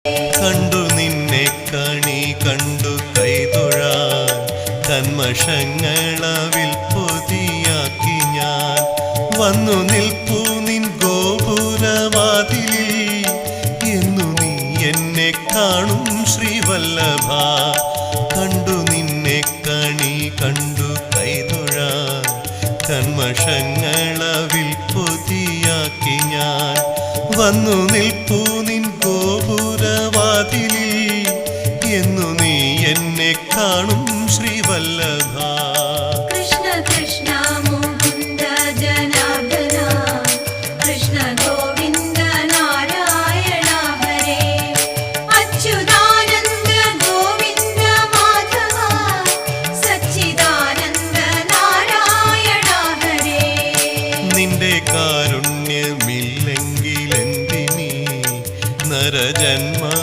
കണ്ടു നിന്നെ കണി കണ്ടു കൈതൊഴാൻ കന്മഷങ്ങളവിൽ പൊതിയാക്കി ഞാൻ വന്നു നിൽപ്പൂ നിൻ ഗോപുരവാതിലിൽ എന്നു നീ എന്നെ കാണും ശ്രീവല്ലഭ കണ്ടു നിന്നെ കണി കണ്ടു കൈതൊഴാൻ കന്മഷങ്ങളവിൽ പൊതിയാക്കി ഞാൻ വന്നു നിൽപ്പൂ നിൻ ഗോപുരവാതിലിൽ എന്നു നീ എന്നെ കാണും ശ്രീവല്ലഭ